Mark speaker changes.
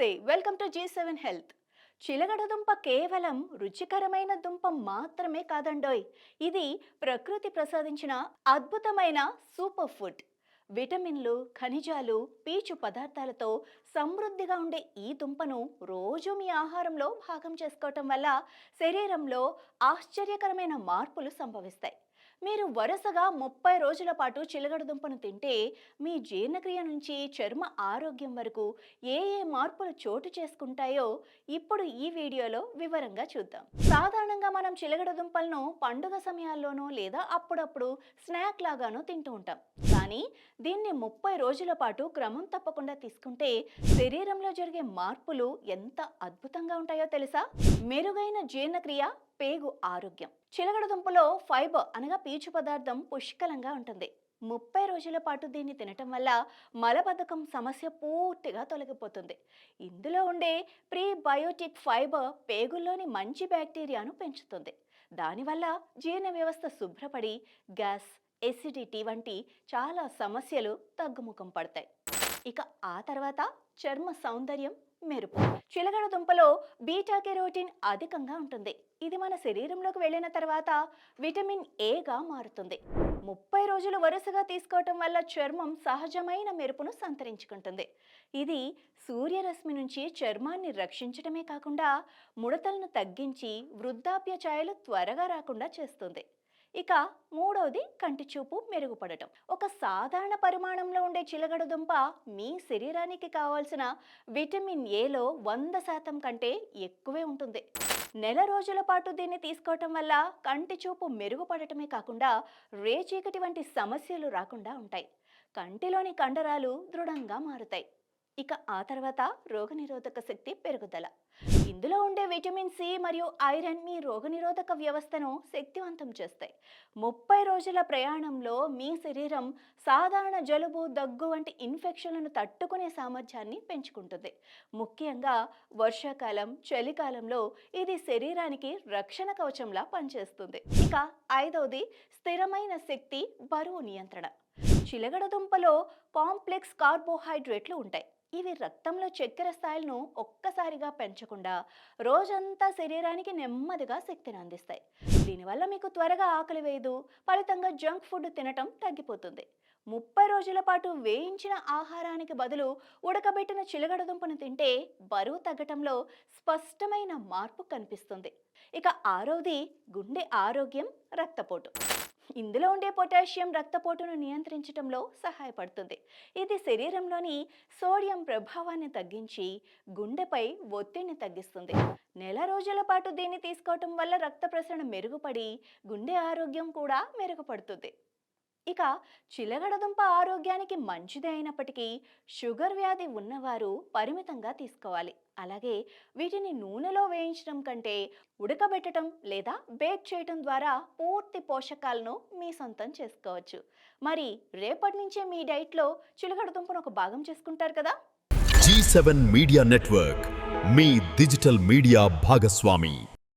Speaker 1: నమస్తే, welcome to G7 health. చిలగడ దుంప కేవలం రుచికరమైన దుంప మాత్రమే కాదండోయ్. ఇది ప్రకృతి ప్రసాదించిన అద్భుతమైన సూపర్ ఫుడ్. విటమిన్లు, ఖనిజాలు, పీచు పదార్థాలతో సమృద్ధిగా ఉండే ఈ దుంపను రోజు మీ ఆహారంలో భాగం చేసుకోవటం వల్ల శరీరంలో ఆశ్చర్యకరమైన మార్పులు సంభవిస్తాయి. మీరు వరుసగా 30 రోజుల పాటు చిలగడ దుంపను తింటే మీ జీర్ణక్రియ నుంచి చర్మ ఆరోగ్యం వరకు ఏ ఏ మార్పులు చోటు చేసుకుంటాయో ఇప్పుడు ఈ వీడియోలో వివరంగా చూద్దాం. సాధారణంగా మనం చిలగడ దుంపలను పండుగ సమయాల్లోనూ లేదా అప్పుడప్పుడు స్నాక్ లాగానూ తింటూ ఉంటాం. కానీ దీన్ని 30 రోజుల పాటు క్రమం తప్పకుండా తీసుకుంటే శరీరంలో జరిగే మార్పులు ఎంత అద్భుతంగా ఉంటాయో తెలుసా? మెరుగైన జీర్ణక్రియ, పేగు ఆరోగ్యం. చిలగడ దుంపలో ఫైబర్ అనగా పీచు పదార్థం పుష్కలంగా ఉంటుంది. 30 రోజుల పాటు దీన్ని తినటం వల్ల మలబద్ధకం సమస్య పూర్తిగా తొలగిపోతుంది. ఇందులో ఉండే ప్రీబయోటిక్ ఫైబర్ పేగుల్లోని మంచి బ్యాక్టీరియాను పెంచుతుంది. దానివల్ల జీర్ణ వ్యవస్థ శుభ్రపడి గ్యాస్, ఎసిడిటీ వంటి చాలా సమస్యలు తగ్గుముఖం పడతాయి. ఇక ఆ తర్వాత చర్మ సౌందర్యం, మెరుపు. చిలగడ దుంపలో బీటా కెరోటిన్ అధికంగా ఉంటుంది. ఇది మన శరీరంలోకి వెళ్ళిన తర్వాత విటమిన్ ఏగా మారుతుంది. 30 రోజులు వరుసగా తీసుకోవటం వల్ల చర్మం సహజమైన మెరుపును సంతరించుకుంటుంది. ఇది సూర్యరశ్మి నుంచి చర్మాన్ని రక్షించడమే కాకుండా ముడతలను తగ్గించి వృద్ధాప్య ఛాయలు త్వరగా రాకుండా చేస్తుంది. ఇక మూడవది కంటి చూపు మెరుగుపడటం. ఒక సాధారణ పరిమాణంలో ఉండే చిలగడ దుంప మీ శరీరానికి కావాల్సిన విటమిన్ ఏలో 100% కంటే ఎక్కువే ఉంటుంది. నెల రోజుల పాటు దీన్ని తీసుకోవటం వల్ల కంటి చూపు మెరుగుపడటమే కాకుండా రేచీకటి వంటి సమస్యలు రాకుండా ఉంటాయి. కంటిలోని కండరాలు దృఢంగా మారుతాయి. ఇక ఆ తర్వాత రోగనిరోధక శక్తి పెరుగుదల. ఇందులో ఉండే విటమిన్ సి మరియు ఐరన్ మీ రోగనిరోధక వ్యవస్థను శక్తివంతం చేస్తాయి. 30 రోజుల ప్రయాణంలో మీ శరీరం సాధారణ జలుబు, దగ్గు వంటి ఇన్ఫెక్షన్లను తట్టుకునే సామర్థ్యాన్ని పెంచుకుంటుంది. ముఖ్యంగా వర్షాకాలం, చలికాలంలో ఇది శరీరానికి రక్షణ కవచంలా పనిచేస్తుంది. ఇక ఐదవది స్థిరమైన శక్తి, బరువు నియంత్రణ. చిలగడ దుంపలో కాంప్లెక్స్ కార్బోహైడ్రేట్లు ఉంటాయి. ఇవి రక్తంలో చక్కెర స్థాయిలను ఒక్కసారిగా పెంచకుండా రోజంతా శరీరానికి నెమ్మదిగా శక్తిని అందిస్తాయి. దీనివల్ల మీకు త్వరగా ఆకలి వేయదు, ఫలితంగా జంక్ ఫుడ్ తినటం తగ్గిపోతుంది. 30 రోజుల పాటు వేయించిన ఆహారానికి బదులు ఉడకబెట్టిన చిలగడ దుంపను తింటే బరువు తగ్గటంలో స్పష్టమైన మార్పు కనిపిస్తుంది. ఇక ఆరవది గుండె ఆరోగ్యం, రక్తపోటు. ఇందులో ఉండే పొటాషియం రక్తపోటును నియంత్రించడంలో సహాయపడుతుంది. ఇది శరీరంలోని సోడియం ప్రభావాన్ని తగ్గించి గుండెపై ఒత్తిడిని తగ్గిస్తుంది. నెల రోజుల పాటు దీన్ని తీసుకోవటం వల్ల రక్త ప్రసరణ మెరుగుపడి గుండె ఆరోగ్యం కూడా మెరుగుపడుతుంది. ఇక చిలగడ దుంప ఆరోగ్యానికి మంచిదే అయినప్పటికీ షుగర్ వ్యాధి ఉన్నవారు పరిమితంగా తీసుకోవాలి. అలాగే వీటిని నూనెలో వేయించడం కంటే ఉడకబెట్టడం లేదా బేక్ చేయడం ద్వారా పూర్తి పోషకాలను మీ సొంతం చేసుకోవచ్చు. మరి రేపటి నుంచే మీ డైట్లో చిలగడ దుంపను ఒక భాగం చేసుకుంటారు కదా.
Speaker 2: G7 మీడియా నెట్వర్క్ మీ డిజిటల్ మీడియా భాగస్వామి.